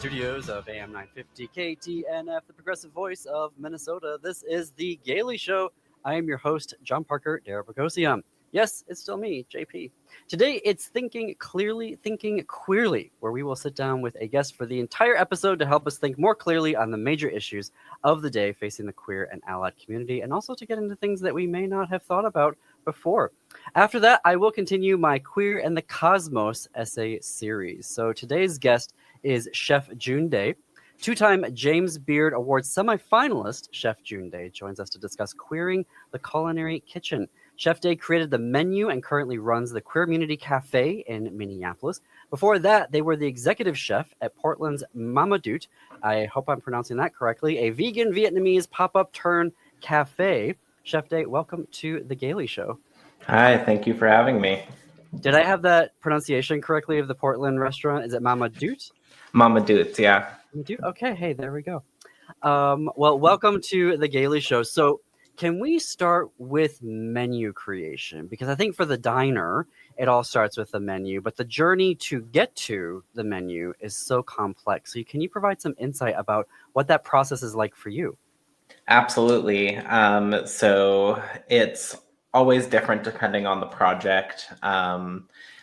studios of AM 950 KTNF, the progressive voice of Minnesota. This is The Gailey Show. I am your host, John Parker Derabagosian. Yes, it's still me, JP. Today, it's Thinking Clearly, Thinking Queerly, where we will sit down with a guest for the entire episode to help us think more clearly on the major issues of the day facing the queer and allied community, and also to get into things that we may not have thought about before. After that, I will continue my Queer and the Cosmos essay series. So today's guest is Chef June Day. Two-time James Beard Award semifinalist Chef June Day joins us to discuss queering the culinary kitchen. Chef Day created the menu and currently runs the Queermunity Cafe in Minneapolis. Before that, they were the executive chef at Portland's Mama Doot. I hope I'm pronouncing that correctly. A vegan Vietnamese pop-up turn cafe. Chef Day, welcome to The Gailey Show. Hi, thank you for having me. Did I have that pronunciation correctly of the Portland restaurant? Is it Mama Doot? Mama Doot, yeah. Okay, hey, there we go. Well, welcome to The Gailey Show. So can we start with menu creation? Because I think for the diner, it all starts with the menu, but the journey to get to the menu is so complex. So can you provide some insight about what that process is like for you? Absolutely. So it's always different depending on the project.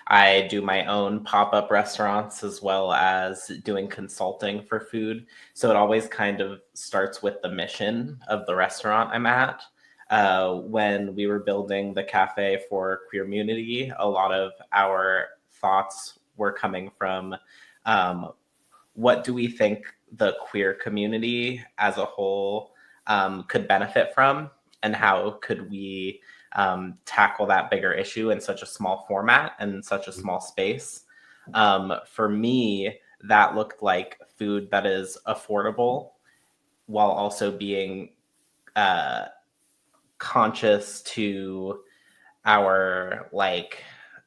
I do my own pop-up restaurants as well as doing consulting for food. So it always kind of starts with the mission of the restaurant I'm at. When we were building the cafe for Queermunity, a lot of our thoughts were coming from what do we think the queer community as a whole could benefit from, and how could we tackle that bigger issue in such a small format and such a small space. For me, that looked like food that is affordable while also being conscious to our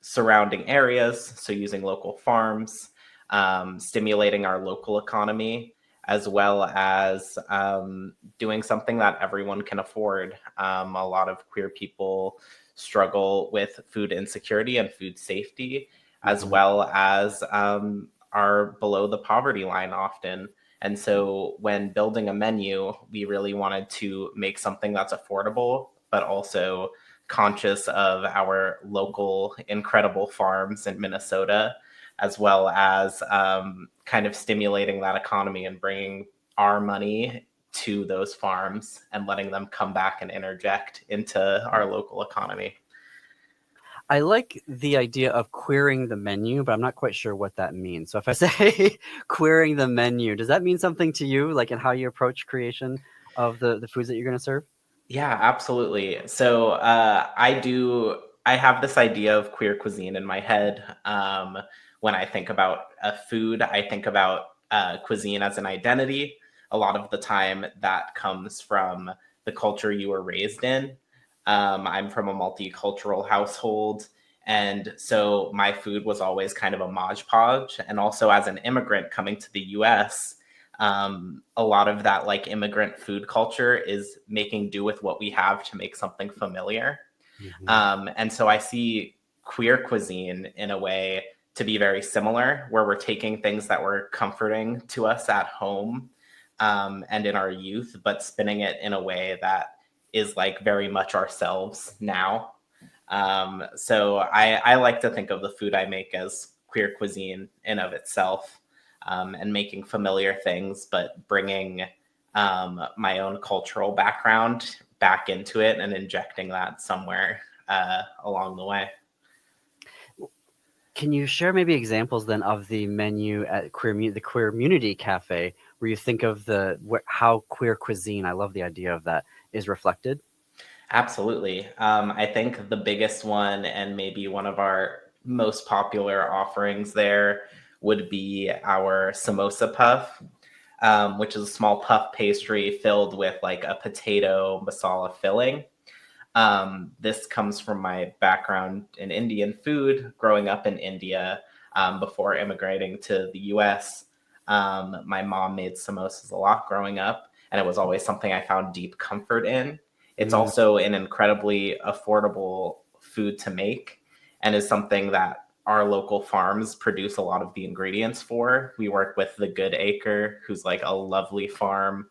surrounding areas. So using local farms, stimulating our local economy, as well as doing something that everyone can afford. A lot of queer people struggle with food insecurity and food safety, as well as are below the poverty line often. And so when building a menu, we really wanted to make something that's affordable, but also conscious of our local incredible farms in Minnesota, as well as kind of stimulating that economy and bringing our money to those farms and letting them come back and interject into our local economy. I like the idea of queering the menu, but I'm not quite sure what that means. So if I say queering the menu, does that mean something to you, like in how you approach creation of the foods that you're going to serve? Yeah, absolutely. So I have this idea of queer cuisine in my head. When I think about food, I think about cuisine as an identity. A lot of the time that comes from the culture you were raised in. I'm from a multicultural household, and so my food was always kind of a modge podge. And also as an immigrant coming to the US, a lot of that immigrant food culture is making do with what we have to make something familiar. And so I see queer cuisine in a way to be very similar, where we're taking things that were comforting to us at home and in our youth, but spinning it in a way that is very much ourselves now. So I like to think of the food I make as queer cuisine in of itself, and making familiar things, but bringing my own cultural background back into it and injecting that somewhere along the way. Can you share maybe examples then of the menu at the Queermunity Cafe, where you think of how queer cuisine, I love the idea of that, is reflected? Absolutely. I think the biggest one, and maybe one of our most popular offerings there, would be our samosa puff, which is a small puff pastry filled with a potato masala filling. This comes from my background in Indian food, growing up in India before immigrating to the US. My mom made samosas a lot growing up, and it was always something I found deep comfort in. It's also an incredibly affordable food to make, and is something that our local farms produce a lot of the ingredients for. We work with the Good Acre, who's like a lovely farm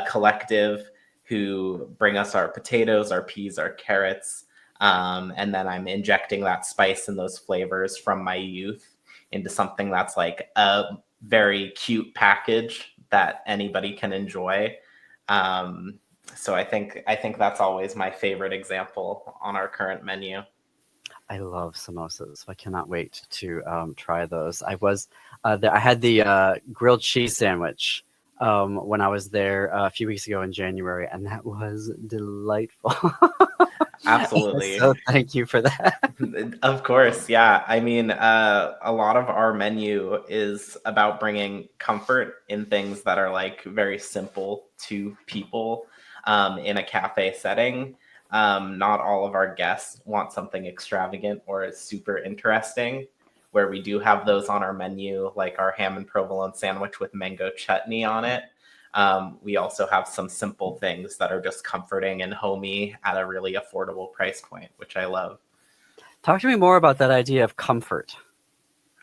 collective, who bring us our potatoes, our peas, our carrots. And then I'm injecting that spice and those flavors from my youth into something that's like a very cute package that anybody can enjoy. So I think that's always my favorite example on our current menu. I love samosas. I cannot wait to try those. I had the grilled cheese sandwich when I was there a few weeks ago in January, and that was delightful. Absolutely. So thank you for that. Of course, yeah. I mean, a lot of our menu is about bringing comfort in things that are like very simple to people in a cafe setting. Not all of our guests want something extravagant or super interesting. Where we do have those on our menu, like our ham and provolone sandwich with mango chutney on it. We also have some simple things that are just comforting and homey at a really affordable price point, which I love. Talk to me more about that idea of comfort.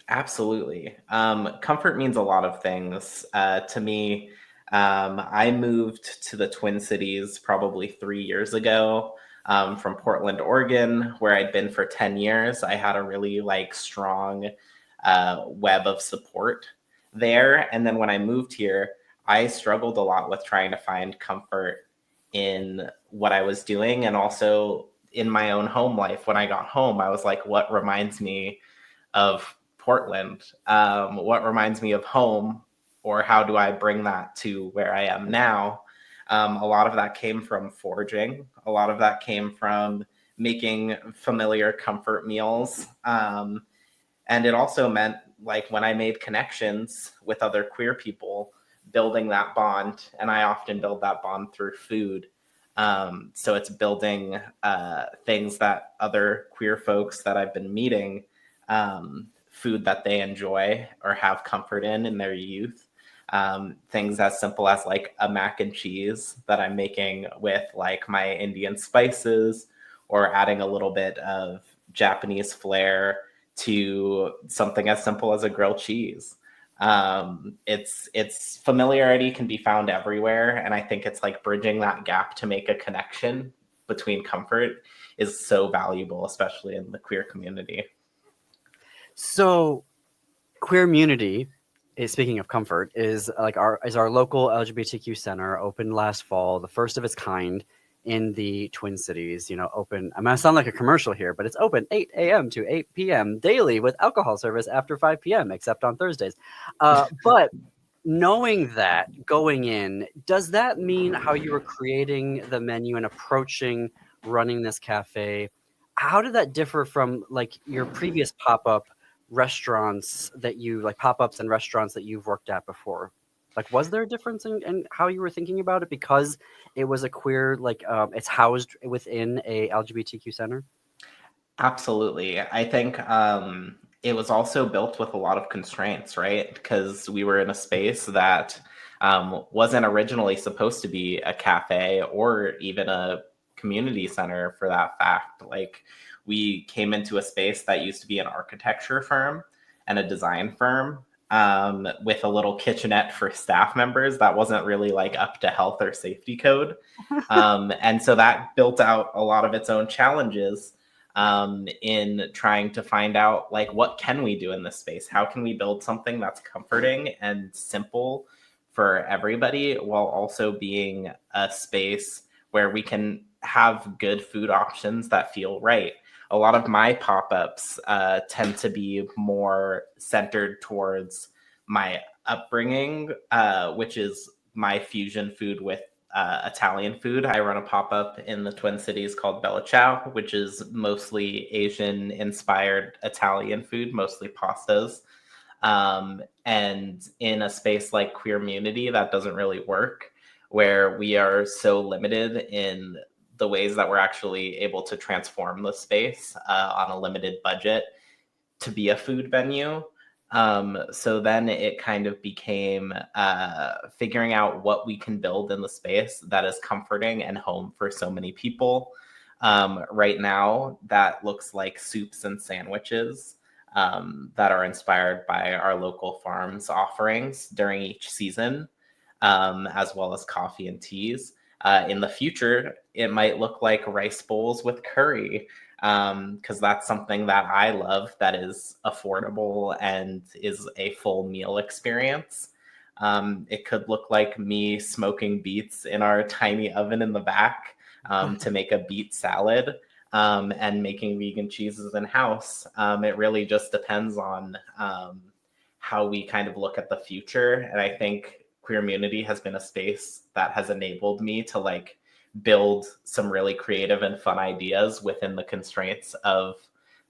Absolutely. Comfort means a lot of things. To me, I moved to the Twin Cities probably 3 years ago from Portland, Oregon, where I'd been for 10 years. I had a really like strong web of support there. And then when I moved here, I struggled a lot with trying to find comfort in what I was doing and also in my own home life. When I got home, I was like, what reminds me of Portland? What reminds me of home? Or how do I bring that to where I am now? A lot of that came from foraging. A lot of that came from making familiar comfort meals. And it also meant like when I made connections with other queer people, building that bond. And I often build that bond through food. So it's building things that other queer folks that I've been meeting, food that they enjoy or have comfort in their youth. Things as simple as like a mac and cheese that I'm making with like my Indian spices, or adding a little bit of Japanese flair to something as simple as a grilled cheese. It's familiarity can be found everywhere, and I think it's like bridging that gap to make a connection between comfort is so valuable, especially in the queer community. So, queer community, speaking of comfort, is like our local LGBTQ center opened last fall, the first of its kind in the Twin Cities. Open. I'm gonna sound like a commercial here, but it's open 8 a.m. to 8 p.m. daily with alcohol service after 5 p.m. except on Thursdays. But knowing that going in, does that mean how you were creating the menu and approaching running this cafe? How did that differ from like your previous pop-up restaurants that you like pop-ups and restaurants that you've worked at before? Like, was there a difference in how you were thinking about it because it was a queer, like, it's housed within a LGBTQ center? Absolutely. I think it was also built with a lot of constraints, right? Because we were in a space that wasn't originally supposed to be a cafe or even a community center for that fact. Like, we came into a space that used to be an architecture firm and a design firm, with a little kitchenette for staff members that wasn't really like up to health or safety code. And so that built out a lot of its own challenges in trying to find out like what can we do in this space? How can we build something that's comforting and simple for everybody while also being a space where we can have good food options that feel right? A lot of my pop-ups tend to be more centered towards my upbringing, which is my fusion food with Italian food. I run a pop-up in the Twin Cities called Bella Ciao, which is mostly Asian inspired Italian food, mostly pastas. And in a space like Queer Community, that doesn't really work, where we are so limited in the ways that we're actually able to transform the space on a limited budget to be a food venue. So then it kind of became figuring out what we can build in the space that is comforting and home for so many people. Right now, that looks like soups and sandwiches. that are inspired by our local farms offerings during each season, as well as coffee and teas. In the future, it might look like rice bowls with curry, because that's something that I love that is affordable and is a full meal experience. It could look like me smoking beets in our tiny oven in the back to make a beet salad, and making vegan cheeses in house. It really just depends on how we kind of look at the future. And I think Queermunity has been a space that has enabled me to like build some really creative and fun ideas within the constraints of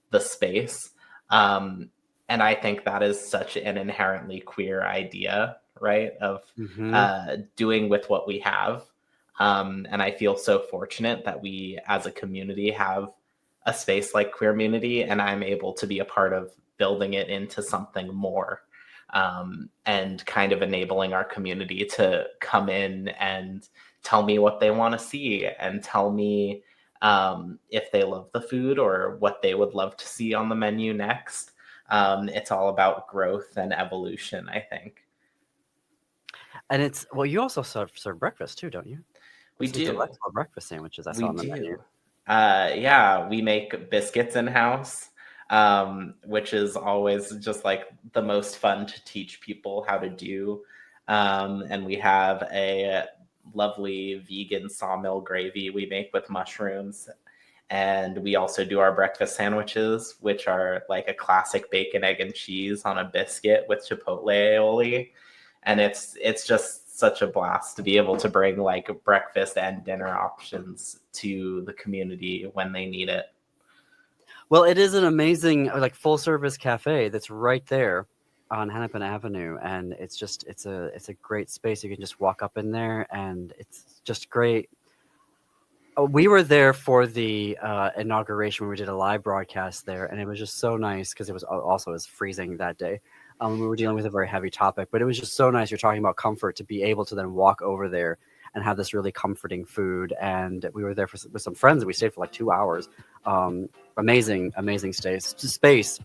the space. And I think that is such an inherently queer idea, right? Of doing with what we have. And I feel so fortunate that we as a community have a space like Queermunity, and I'm able to be a part of building it into something more, and kind of enabling our community to come in and tell me what they want to see and tell me if they love the food or what they would love to see on the menu next. It's all about growth and evolution, I think. And it's, well, you also serve breakfast too, don't you? We Some do. delightful breakfast sandwiches I saw on the menu. Yeah, we make biscuits in house, which is always just like the most fun to teach people how to do. And we have a lovely vegan sawmill gravy we make with mushrooms. And we also do our breakfast sandwiches, which are like a classic bacon, egg, and cheese on a biscuit with chipotle aioli. And it's just such a blast to be able to bring like breakfast and dinner options to the community when they need it. Well, it is an amazing like full service cafe that's right there on Hennepin Avenue, and it's a great space. You can just walk up in there, and it's just great. We were there for the inauguration when we did a live broadcast there, and it was just so nice because it was freezing that day. We were dealing with a very heavy topic, but it was just so nice. You're talking about comfort to be able to then walk over there and have this really comforting food. And we were there with some friends, and we stayed for like 2 hours. Amazing space.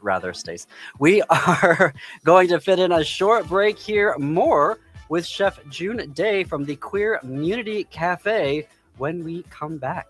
We are going to fit in a short break here. More with Chef June Day from the Queermunity Cafe when we come back.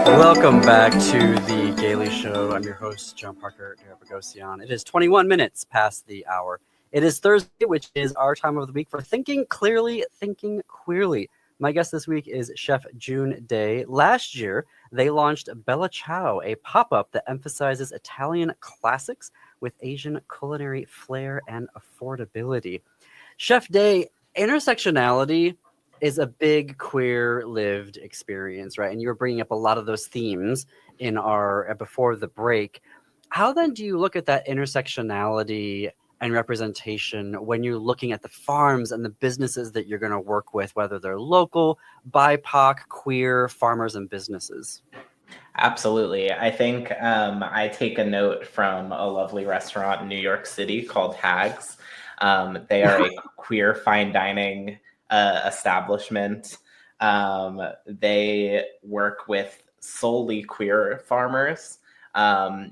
Welcome back to the Gailey Show. I'm your host, John Parker Derabagosian. It is 21 minutes past the hour. It is Thursday, which is our time of the week for Thinking Clearly, Thinking Queerly. My guest this week is Chef June Day. Last year, they launched Bella Ciao, a pop-up that emphasizes Italian classics with Asian culinary flair and affordability. Chef Day, intersectionality is a big queer lived experience, right? And you were bringing up a lot of those themes in our before the break. How then do you look at that intersectionality and representation when you're looking at the farms and the businesses that you're going to work with, whether they're local, BIPOC, queer farmers and businesses? Absolutely. I think I take a note from a lovely restaurant in New York City called Hags. They are a queer fine dining establishment. They work with solely queer farmers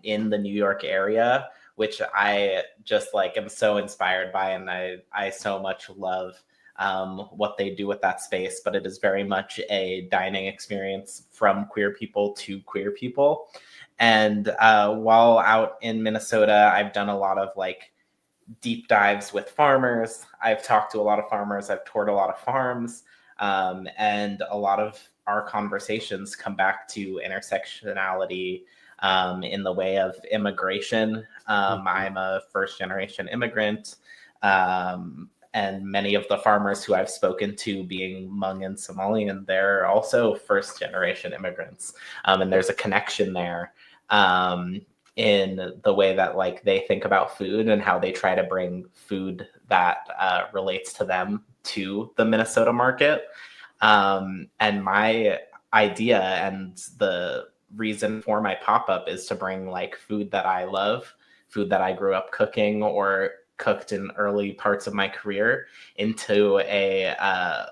in the New York area, which I just like am so inspired by, and I so much love what they do with that space. But it is very much a dining experience from queer people to queer people. And while out in Minnesota, I've done a lot of like deep dives with farmers. I've talked to a lot of farmers. I've toured a lot of farms. And a lot of our conversations come back to intersectionality in the way of immigration. I'm a first generation immigrant. And many of the farmers who I've spoken to, being Hmong and Somalian, they're also first generation immigrants. And there's a connection there. in the way that like they think about food and how they try to bring food that relates to them to the Minnesota market. And my idea and the reason for my pop-up is to bring like food that I love, food that I grew up cooking or cooked in early parts of my career into a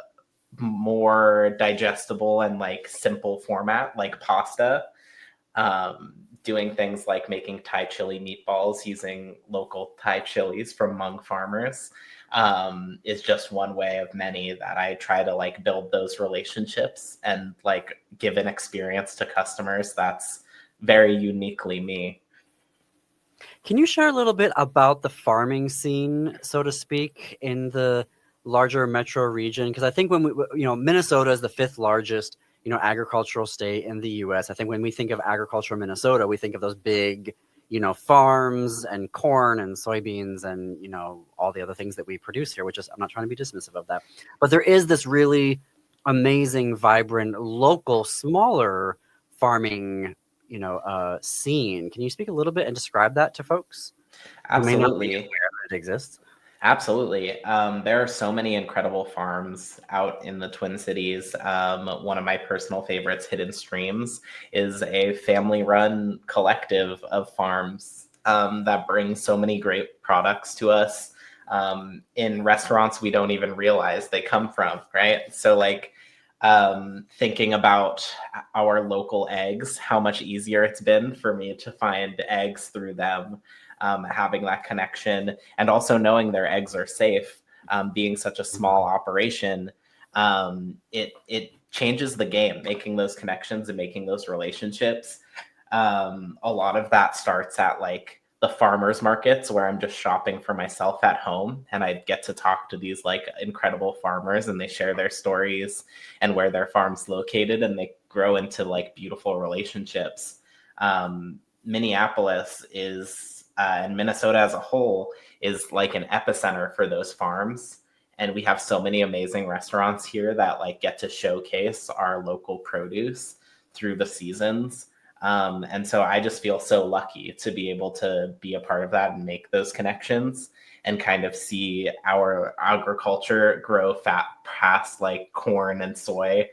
more digestible and like simple format like pasta. Doing things like making Thai chili meatballs using local Thai chilies from Hmong farmers is just one way of many that I try to like build those relationships and like give an experience to customers that's very uniquely me. Can you share a little bit about the farming scene, so to speak, in the larger metro region? Because I think when Minnesota is the fifth largest, agricultural state in the U.S. I think when we think of agriculture in Minnesota, we think of those big, farms and corn and soybeans and, all the other things that we produce here, which is, I'm not trying to be dismissive of that. But there is this really amazing, vibrant, local, smaller farming scene. Can you speak a little bit and describe that to folks who may not be Absolutely. aware that it exists? Absolutely. There are so many incredible farms out in the Twin Cities. One of my personal favorites, Hidden Streams, is a family run collective of farms that bring so many great products to us in restaurants we don't even realize they come from, right? So, like, thinking about our local eggs, how much easier it's been for me to find eggs through them. Having that connection and also knowing their eggs are safe, being such a small operation, it changes the game, making those connections and making those relationships. A lot of that starts at like the farmers markets where I'm just shopping for myself at home and I get to talk to these like incredible farmers and they share their stories and where their farm's located and they grow into like beautiful relationships. Minneapolis is and Minnesota as a whole is like an epicenter for those farms. And we have so many amazing restaurants here that like get to showcase our local produce through the seasons. And so I just feel so lucky to be able to be a part of that and make those connections and kind of see our agriculture grow past like corn and soy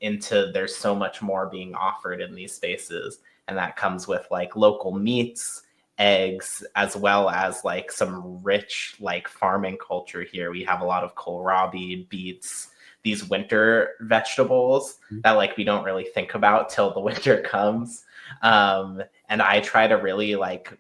into there's so much more being offered in these spaces. And that comes with like local meats, eggs, as well as like some rich like farming culture here. We have a lot of kohlrabi, beets, these winter vegetables that like we don't really think about till the winter comes. And I try to really like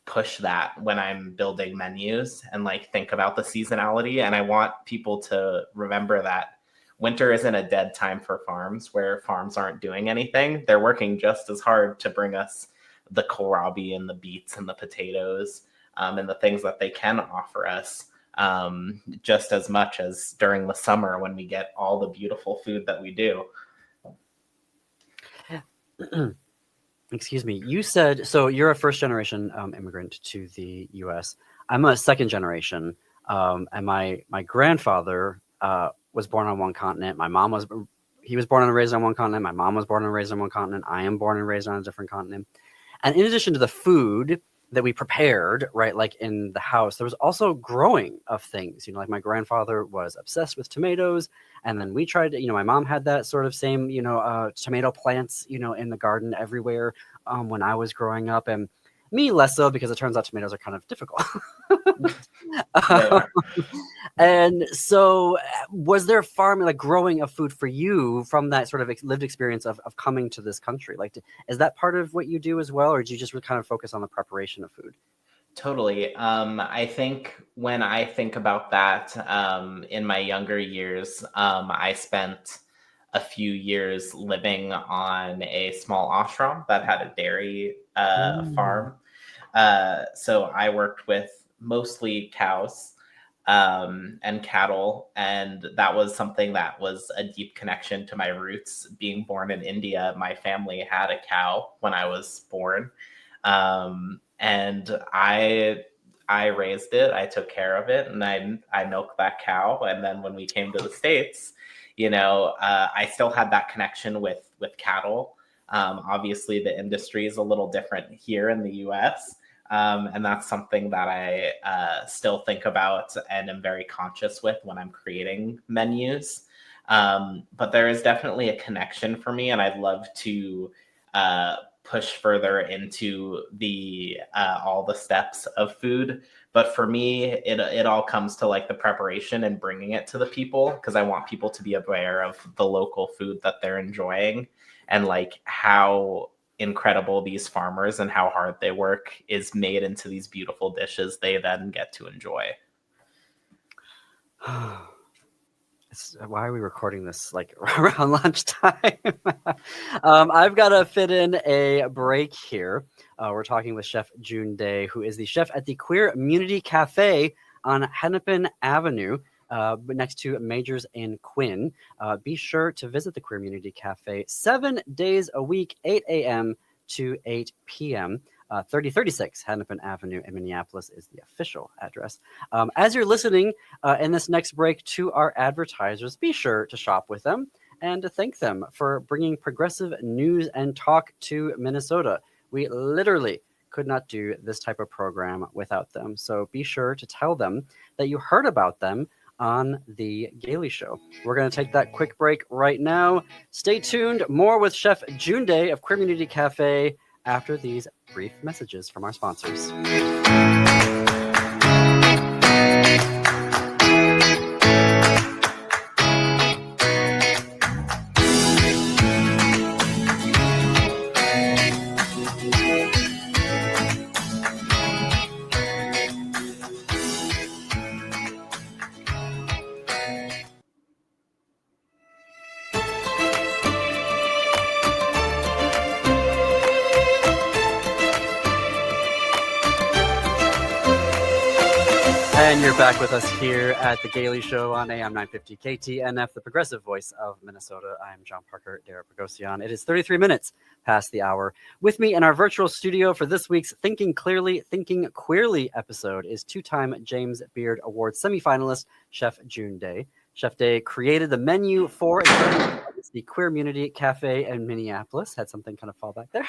push that when I'm building menus and like think about the seasonality. And I want people to remember that winter isn't a dead time for farms where farms aren't doing anything. They're working just as hard to bring us the kohlrabi and the beets and the potatoes and the things that they can offer us just as much as during the summer when we get all the beautiful food that we do. Excuse me. You said, so you're a first generation immigrant to the U.S. I'm a second generation. And my grandfather was born on one continent. He was born and raised on one continent. My mom was born and raised on one continent. I am born and raised on a different continent. And in addition to the food that we prepared, right, like in the house, there was also growing of things. Like my grandfather was obsessed with tomatoes. And then we tried to, my mom had that sort of same, tomato plants, in the garden everywhere when I was growing up. And me less so because it turns out tomatoes are kind of difficult. And so was there farming, like growing of food for you from that sort of lived experience of coming to this country? Like, is that part of what you do as well? Or do you just kind of focus on the preparation of food? Totally. I think when I think about that in my younger years, I spent a few years living on a small ashram that had a dairy farm. So I worked with mostly cows and cattle. And that was something that was a deep connection to my roots. Being born in India, my family had a cow when I was born. And I raised it, I took care of it, and I milked that cow. And then when we came to the States, I still had that connection with cattle. Obviously, the industry is a little different here in the US. And that's something that I still think about and am very conscious with when I'm creating menus. But there is definitely a connection for me, and I'd love to push further into the all the steps of food. But for me, it all comes to like the preparation and bringing it to the people, because I want people to be aware of the local food that they're enjoying, and like how incredible these farmers and how hard they work is made into these beautiful dishes they then get to enjoy. Why are we recording this like around lunchtime? I've got to fit in a break here. We're talking with Chef June Day, who is the chef at the Queer Community Cafe on Hennepin Avenue, next to Majors and Quinn. Be sure to visit the Queer Community Cafe 7 days a week, 8 a.m. to 8 p.m. 3036 Hennepin Avenue in Minneapolis is the official address. As you're listening in this next break to our advertisers, be sure to shop with them and to thank them for bringing progressive news and talk to Minnesota. We literally could not do this type of program without them. So be sure to tell them that you heard about them on the Gailey Show. We're going to take that quick break right now. Stay tuned. More with Chef June Day of Queer Community Cafe after these brief messages from our sponsors. And you're back with us here at the Gailey Show on AM 950 KTNF, the progressive voice of Minnesota. I'm John Parker, Derek Bogosian. It is 33 minutes past the hour. With me in our virtual studio for this week's Thinking Clearly, Thinking Queerly episode is two-time James Beard Award semifinalist Chef June Day. Chef Day created the menu for the Queer Community Cafe in Minneapolis. Had something kind of fall back there.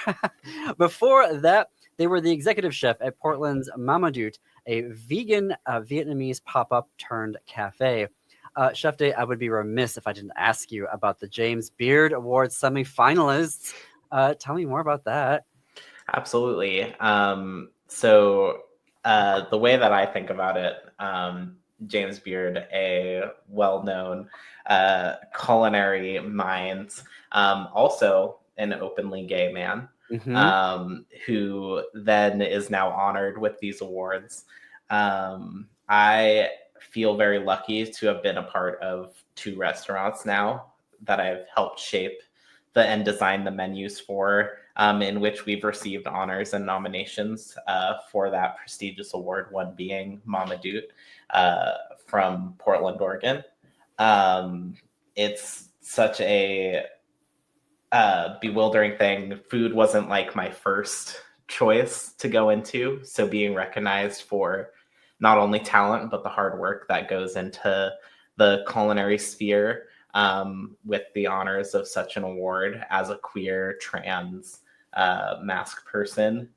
Before that, they were the executive chef at Portland's Mama Doot, a vegan Vietnamese pop-up turned cafe. Chef Day, I would be remiss if I didn't ask you about the James Beard Award semifinalists. Tell me more about that. Absolutely. So the way that I think about it, James Beard, a well-known culinary mind, also an openly gay man, who then is now honored with these awards. I feel very lucky to have been a part of two restaurants now that I've helped shape and design the menus for, in which we've received honors and nominations for that prestigious award, one being Mama Doot from Portland, Oregon. It's such a bewildering thing. Food wasn't like my first choice to go into, so being recognized for not only talent but the hard work that goes into the culinary sphere, with the honors of such an award as a queer trans masked person,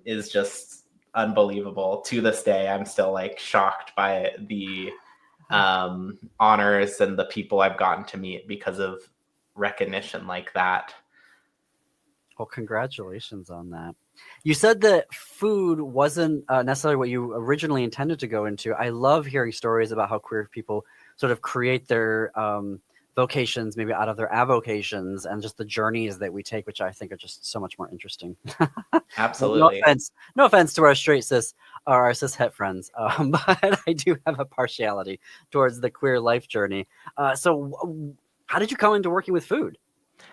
is just unbelievable. To this day, I'm still like shocked by the honors and the people I've gotten to meet because of recognition like that. Well, congratulations on that. You said that food wasn't necessarily what you originally intended to go into. I love hearing stories about how queer people sort of create their vocations, maybe out of their avocations, and just the journeys that we take, which I think are just so much more interesting. Absolutely. No offense to our straight cis or our cis het friends, but I do have a partiality towards the queer life journey. So how did you come into working with food?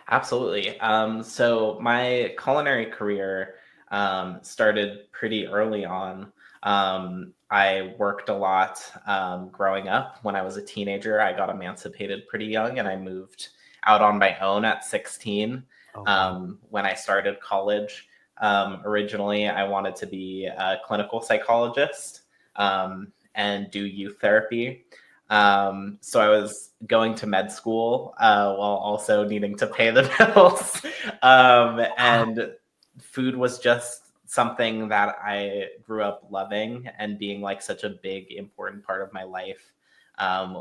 Absolutely. So my culinary career started pretty early on. I worked a lot growing up. When I was a teenager, I got emancipated pretty young, and I moved out on my own at 16. Oh, wow. When I started college, originally I wanted to be a clinical psychologist and do youth therapy. So I was going to med school while also needing to pay the bills. Wow. And food was just something that I grew up loving and being like such a big, important part of my life.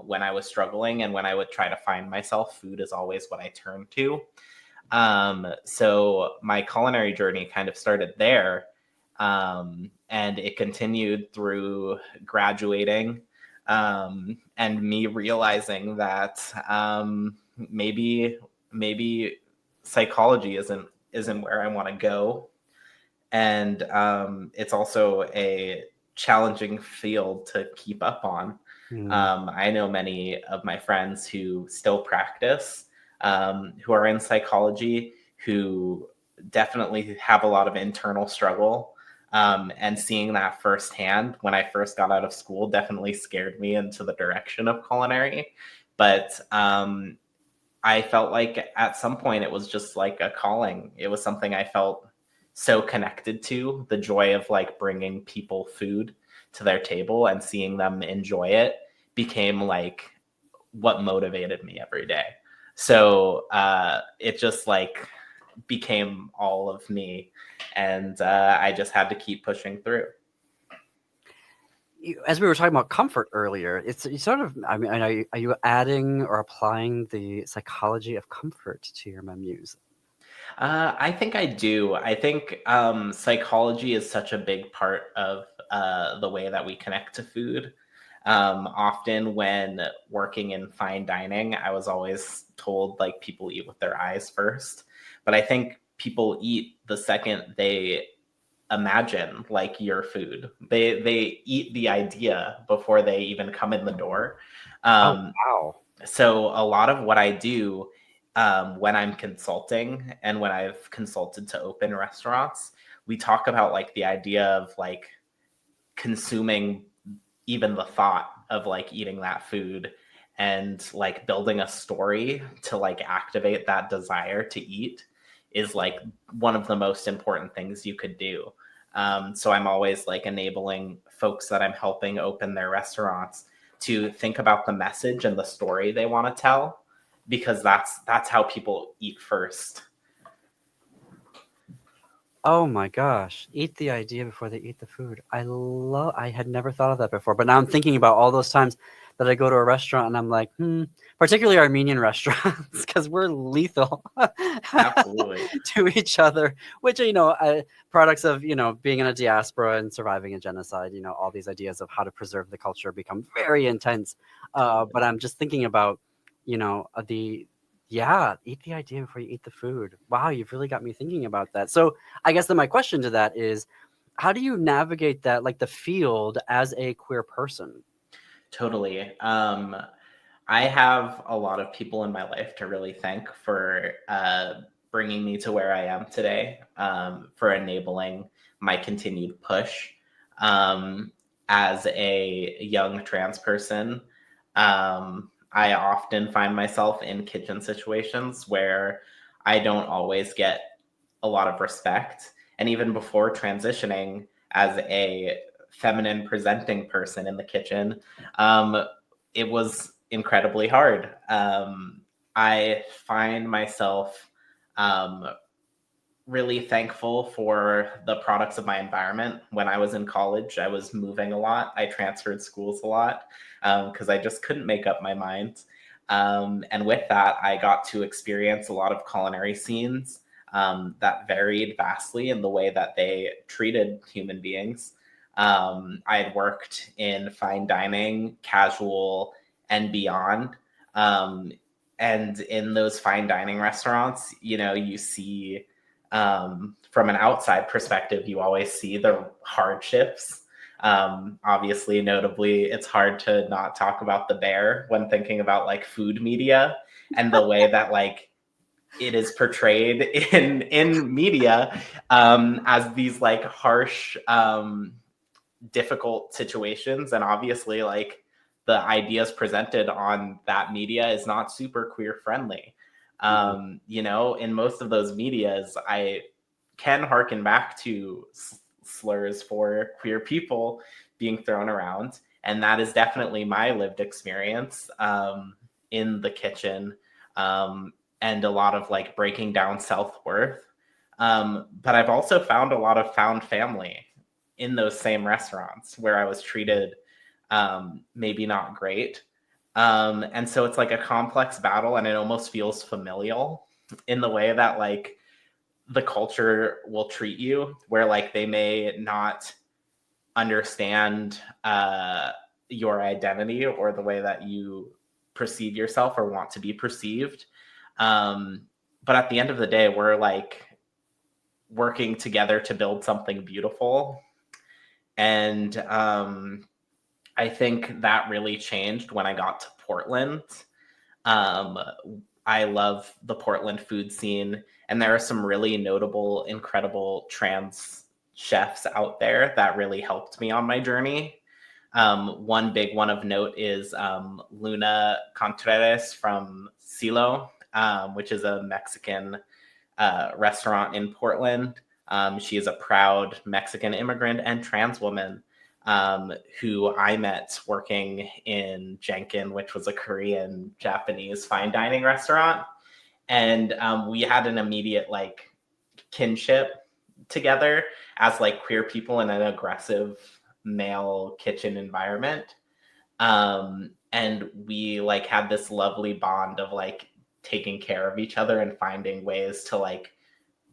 When I was struggling and when I would try to find myself, food is always what I turned to. So my culinary journey kind of started there. And it continued through graduating, and me realizing that maybe psychology isn't where I want to go, and it's also a challenging field to keep up on. Mm. I know many of my friends who still practice, who are in psychology, who definitely have a lot of internal struggle. And seeing that firsthand when I first got out of school definitely scared me into the direction of culinary. But I felt like at some point it was just like a calling. It was something I felt so connected to, the joy of like bringing people food to their table and seeing them enjoy it became like what motivated me every day. So it just like became all of me, and I just had to keep pushing through. As we were talking about comfort earlier, it's you sort of, I mean, are you adding or applying the psychology of comfort to your menus? I think I do. I think psychology is such a big part of the way that we connect to food. Often, when working in fine dining, I was always told like people eat with their eyes first. But I think people eat the second they imagine like your food. They eat the idea before they even come in the door. Oh, Um, wow. so a lot of what I do when I'm consulting and when I've consulted to open restaurants, we talk about like the idea of like consuming even the thought of like eating that food and like building a story to like activate that desire to eat is like one of the most important things you could do. So I'm always like enabling folks that I'm helping open their restaurants to think about the message and the story they want to tell, because that's how people eat first. Oh my gosh. Eat the idea before they eat the food. I had never thought of that before, but now I'm thinking about all those times that I go to a restaurant and I'm like, particularly Armenian restaurants, because we're lethal Absolutely. to each other, which, products of, being in a diaspora and surviving a genocide, all these ideas of how to preserve the culture become very intense. Totally. But I'm just thinking about, yeah, eat the idea before you eat the food. Wow, you've really got me thinking about that. So I guess then my question to that is, how do you navigate that, like the field as a queer person? Totally. I have a lot of people in my life to really thank for bringing me to where I am today, for enabling my continued push. Um, as a young trans person, I often find myself in kitchen situations where I don't always get a lot of respect. And even before transitioning as a feminine presenting person in the kitchen, um, it was incredibly hard. I find myself um, really thankful for the products of my environment. When I was in college, I was moving a lot. I transferred schools a lot because I just couldn't make up my mind. And with that, I got to experience a lot of culinary scenes that varied vastly in the way that they treated human beings. I had worked in fine dining, casual, and beyond. Um, and in those fine dining restaurants, you see from an outside perspective, you always see the hardships. Obviously, notably, it's hard to not talk about the bear when thinking about like food media and the way that like it is portrayed in media as these like harsh, difficult situations. And obviously, like the ideas presented on that media is not super queer friendly. Mhm. In most of those medias, I can harken back to slurs for queer people being thrown around. And that is definitely my lived experience in the kitchen, and a lot of like breaking down self-worth. But I've also found a lot of found family in those same restaurants where I was treated maybe not great. And so it's like a complex battle, and it almost feels familial in the way that like the culture will treat you, where like they may not understand your identity or the way that you perceive yourself or want to be perceived. But at the end of the day, we're like working together to build something beautiful. And I think that really changed when I got to Portland. Um, I love the Portland food scene, and there are some really notable, incredible trans chefs out there that really helped me on my journey. One big one of note is Luna Contreras from Silo, which is a Mexican restaurant in Portland. She is a proud Mexican immigrant and trans woman who I met working in Jenkin, which was a Korean Japanese fine dining restaurant. And we had an immediate like kinship together as like queer people in an aggressive male kitchen environment. And we like had this lovely bond of like taking care of each other and finding ways to like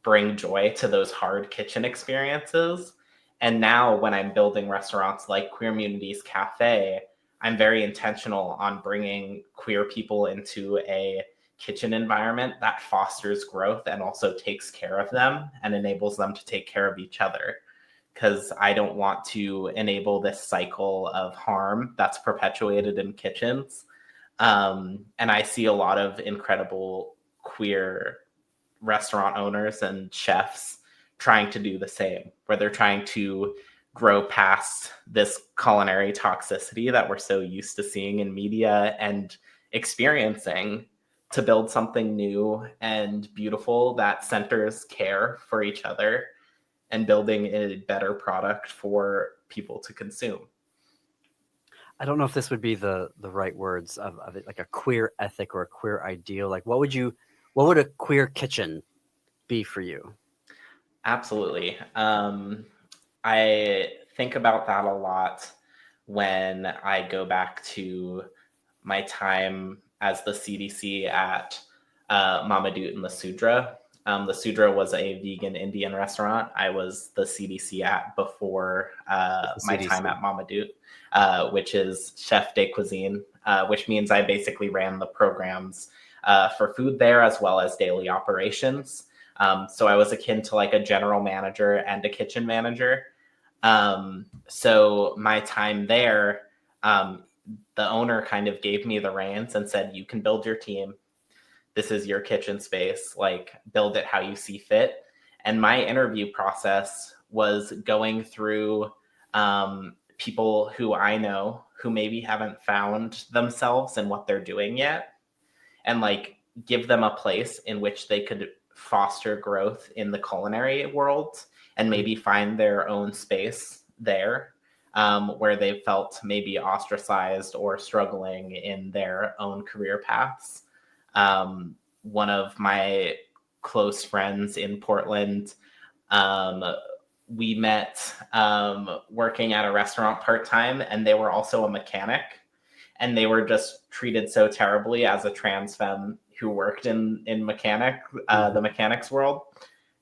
bring joy to those hard kitchen experiences. And now when I'm building restaurants like Queermunities Cafe, I'm very intentional on bringing queer people into a kitchen environment that fosters growth and also takes care of them and enables them to take care of each other. Because I don't want to enable this cycle of harm that's perpetuated in kitchens. And I see a lot of incredible queer restaurant owners and chefs trying to do the same, where they're trying to grow past this culinary toxicity that we're so used to seeing in media and experiencing to build something new and beautiful that centers care for each other and building a better product for people to consume. I don't know if this would be the right words of it, like a queer ethic or a queer ideal. Like, what would a queer kitchen be for you? Absolutely. I think about that a lot when I go back to my time as the CDC at Mama Doot and the Sudra. The Sudra was a vegan Indian restaurant I was the CDC at before my CDC. time at Mama Doot, which is chef de cuisine, which means I basically ran the programs for food there as well as daily operations. So I was akin to like a general manager and a kitchen manager. So my time there, the owner kind of gave me the reins and said, you can build your team. This is your kitchen space, like build it how you see fit. And my interview process was going through people who I know who maybe haven't found themselves in what they're doing yet, and like give them a place in which they could foster growth in the culinary world and maybe find their own space there, where they felt maybe ostracized or struggling in their own career paths. One of my close friends in Portland, we met working at a restaurant part-time, and they were also a mechanic, and they were just treated so terribly as a trans femme who worked in the mechanics world.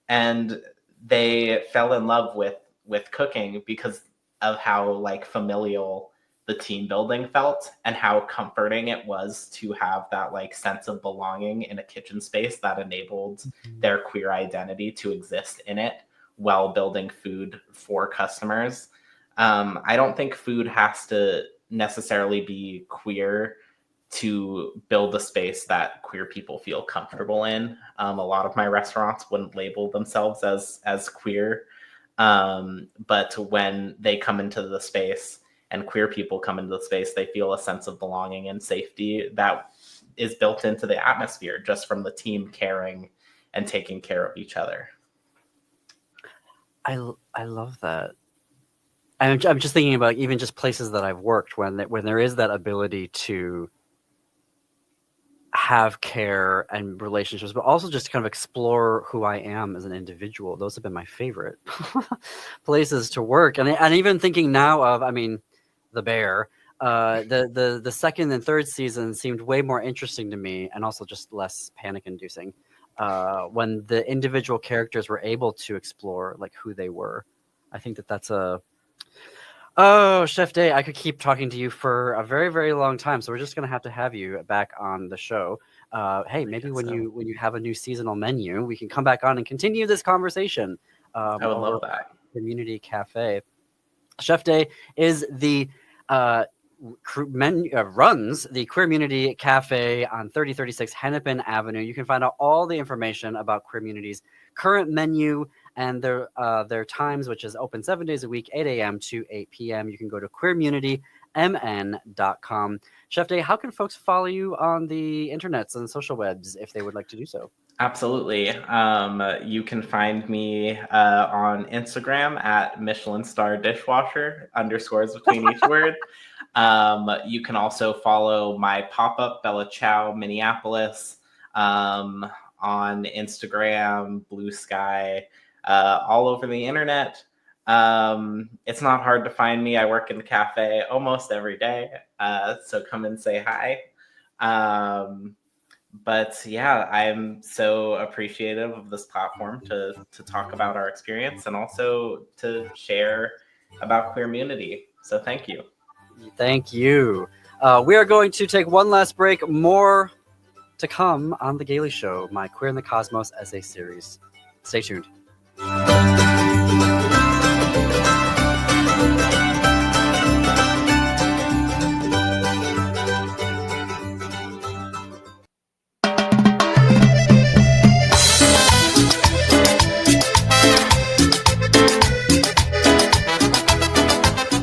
And they fell in love with cooking because of how like familial the team building felt and how comforting it was to have that like sense of belonging in a kitchen space that enabled their queer identity to exist in it while building food for customers. I don't think food has to necessarily be queer to build a space that queer people feel comfortable in. A lot of my restaurants wouldn't label themselves as queer, but when they come into the space and queer people come into the space, they feel a sense of belonging and safety that is built into the atmosphere just from the team caring and taking care of each other. I love that. I'm just thinking about even just places that I've worked when there is that ability to have care and relationships, but also just kind of explore who I am as an individual. Those have been my favorite places to work. And even thinking now of, I mean, The Bear, the second and third season seemed way more interesting to me, and also just less panic inducing when the individual characters were able to explore like who they were. I think that's a Oh, Chef Day, I could keep talking to you for a very, very long time. So we're just gonna have to have you back on the show. Hey, I maybe guess so. when you have a new seasonal menu, we can come back on and continue this conversation I would over love that. Community Cafe. Chef Day is the uh, runs the Queer Community Cafe on 3036 Hennepin Avenue. You can find out all the information about Queer Community's current menu and their times, which is open 7 days a week, 8 a.m. to 8 p.m. You can go to queermunitymn.com. Chef Day, how can folks follow you on the internets and social webs if they would like to do so? Absolutely. You can find me on Instagram at Michelin Star Dishwasher, underscores between each word. You can also follow my pop-up Bella Ciao Minneapolis on Instagram, Blue Sky, all over the internet. It's not hard to find me. I work in the cafe almost every day, so come and say hi. But yeah, I'm so appreciative of this platform to talk about our experience and also to share about queer community. So thank you. Thank you. We are going to take one last break. More to come on The Gailey Show, my Queer in the Cosmos essay series. Stay tuned.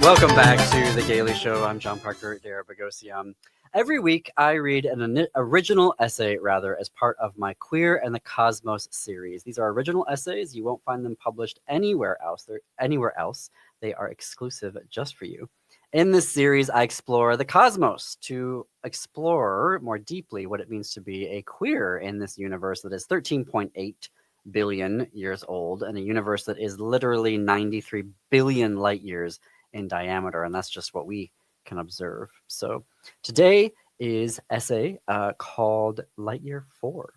Welcome back to The Gailey Show. I'm John Parker Dara Bogosian. Every week, I read an original essay, as part of my Queer and the Cosmos series. These are original essays. You won't find them published anywhere else. They are exclusive just for you. In this series, I explore the cosmos to explore more deeply what it means to be a queer in this universe that is 13.8 billion years old, and a universe that is literally 93 billion light years in diameter, and that's just what we can observe. So today is essay called Lightyear 4.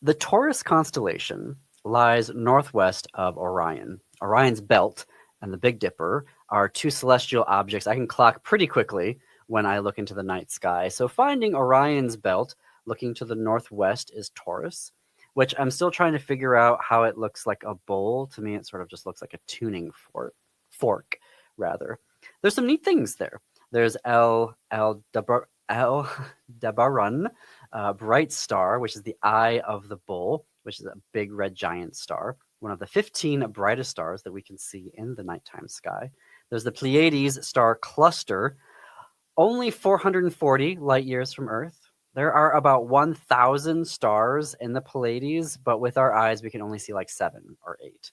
The Taurus constellation lies northwest of Orion. Orion's belt and the Big Dipper are two celestial objects I can clock pretty quickly when I look into the night sky. So finding Orion's belt looking to the northwest is Taurus, which I'm still trying to figure out how it looks like a bowl. To me, it sort of just looks like a tuning fork, rather. There's some neat things there. There's Aldebaran, bright star, which is the eye of the bull, which is a big red giant star, one of the 15 brightest stars that we can see in the nighttime sky. There's the Pleiades star cluster, only 440 light years from Earth. There are about 1,000 stars in the Pleiades, but with our eyes, we can only see like 7 or 8.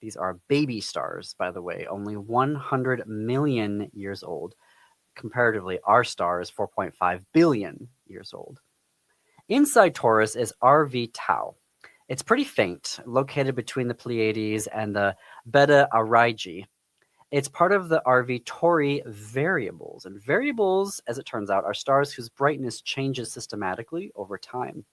These are baby stars, by the way, only 100 million years old. Comparatively, our star is 4.5 billion years old. Inside Taurus is RV Tau. It's pretty faint, located between the Pleiades and the Beta Aurigae. It's part of the RV Tauri variables. And variables, as it turns out, are stars whose brightness changes systematically over time.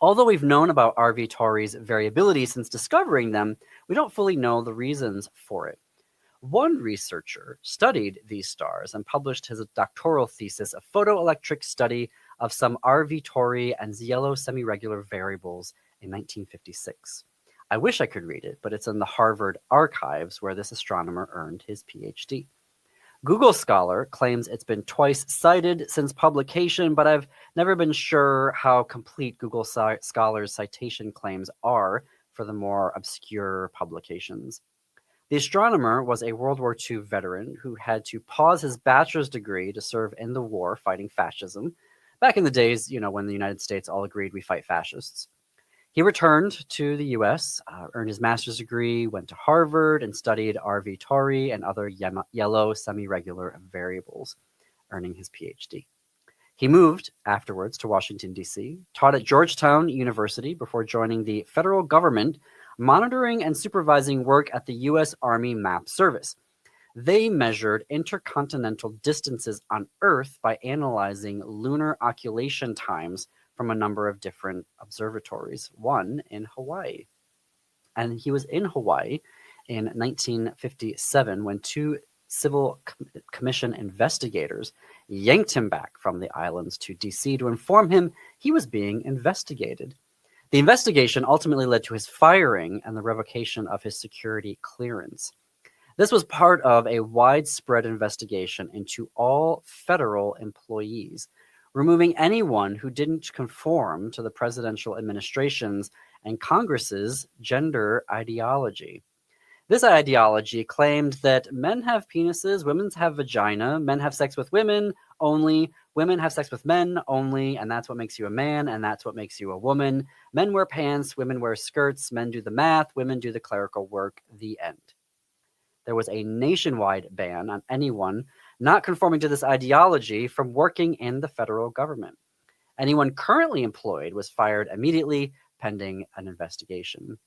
Although we've known about RV Tauri's variability since discovering them, we don't fully know the reasons for it. One researcher studied these stars and published his doctoral thesis, a photoelectric study of some RV Tauri and yellow semi-regular variables in 1956. I wish I could read it, but it's in the Harvard archives where this astronomer earned his PhD. Google Scholar claims it's been twice cited since publication, but I've never been sure how complete Google Scholar's citation claims are for the more obscure publications. The astronomer was a World War II veteran who had to pause his bachelor's degree to serve in the war fighting fascism. Back in the days, when the United States all agreed we fight fascists. He returned to the U.S., earned his master's degree, went to Harvard, and studied RV Tauri and other yellow semi-regular variables, earning his PhD. He moved afterwards to Washington, D.C., taught at Georgetown University before joining the federal government, monitoring and supervising work at the U.S. Army Map Service. They measured intercontinental distances on Earth by analyzing lunar occultation times from a number of different observatories, one in Hawaii. And he was in Hawaii in 1957 when two Civil Commission investigators yanked him back from the islands to D.C. to inform him he was being investigated. The investigation ultimately led to his firing and the revocation of his security clearance. This was part of a widespread investigation into all federal employees, removing anyone who didn't conform to the presidential administration's and Congress's gender ideology. This ideology claimed that men have penises, women have vagina, men have sex with women only, women have sex with men only, and that's what makes you a man, and that's what makes you a woman. Men wear pants, women wear skirts, men do the math, women do the clerical work, the end. There was a nationwide ban on anyone not conforming to this ideology from working in the federal government. Anyone currently employed was fired immediately, pending an investigation.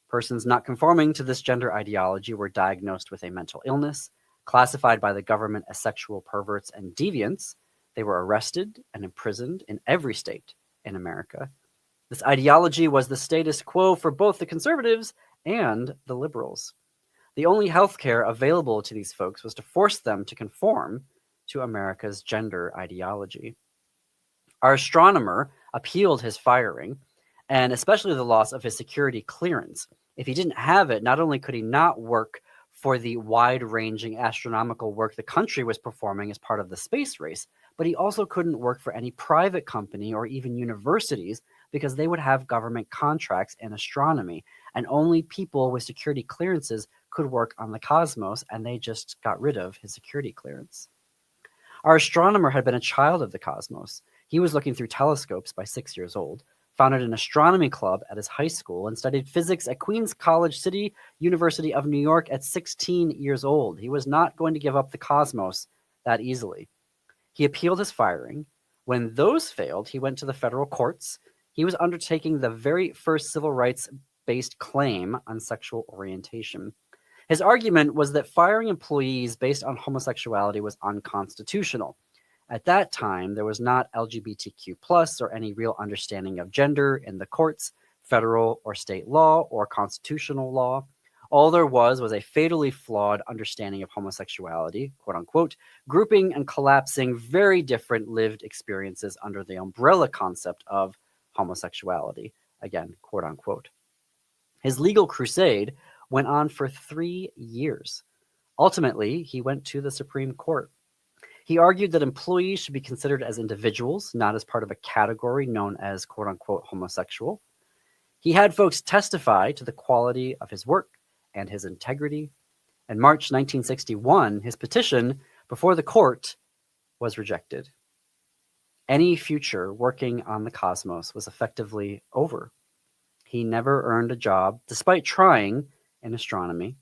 Persons not conforming to this gender ideology were diagnosed with a mental illness, classified by the government as sexual perverts and deviants. They were arrested and imprisoned in every state in America. This ideology was the status quo for both the conservatives and the liberals. The only health care available to these folks was to force them to conform to America's gender ideology. Our astronomer appealed his firing, and especially the loss of his security clearance. If he didn't have it, not only could he not work for the wide-ranging astronomical work the country was performing as part of the space race, but he also couldn't work for any private company or even universities because they would have government contracts in astronomy, and only people with security clearances could work on the cosmos, and they just got rid of his security clearance. Our astronomer had been a child of the cosmos. He was looking through telescopes by 6 years old, founded an astronomy club at his high school, and studied physics at Queens College City, University of New York at 16 years old. He was not going to give up the cosmos that easily. He appealed his firing. When those failed, he went to the federal courts. He was undertaking the very first civil rights-based claim on sexual orientation. His argument was that firing employees based on homosexuality was unconstitutional. At that time, there was not LGBTQ+ or any real understanding of gender in the courts, federal or state law, or constitutional law. All there was a fatally flawed understanding of homosexuality, quote unquote, grouping and collapsing very different lived experiences under the umbrella concept of homosexuality, again, quote unquote. His legal crusade went on for 3 years. Ultimately, he went to the Supreme Court. He argued that employees should be considered as individuals, not as part of a category known as quote-unquote homosexual. He had folks testify to the quality of his work and his integrity. In March 1961, his petition before the court was rejected. Any future working on the cosmos was effectively over. He never earned a job, despite trying in astronomy.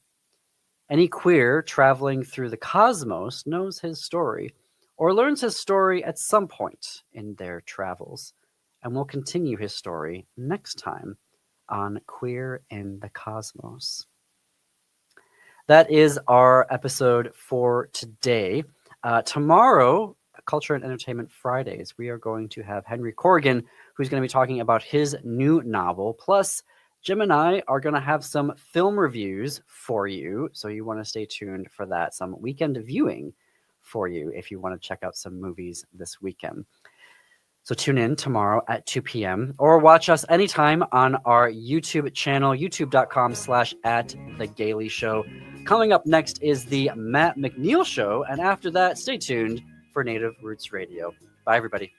Any queer traveling through the cosmos knows his story, or learns his story at some point in their travels, and will continue his story next time on Queer in the Cosmos. That is our episode for today. Tomorrow, Culture and Entertainment Fridays, we are going to have Henry Corrigan, who's going to be talking about his new novel, plus Jim and I are going to have some film reviews for you, so you want to stay tuned for that. Some weekend viewing for you if you want to check out some movies this weekend. So tune in tomorrow at 2 p.m. or watch us anytime on our YouTube channel, youtube.com/@thegailyshow. Coming up next is the Matt McNeil Show, and after that, stay tuned for Native Roots Radio. Bye, everybody.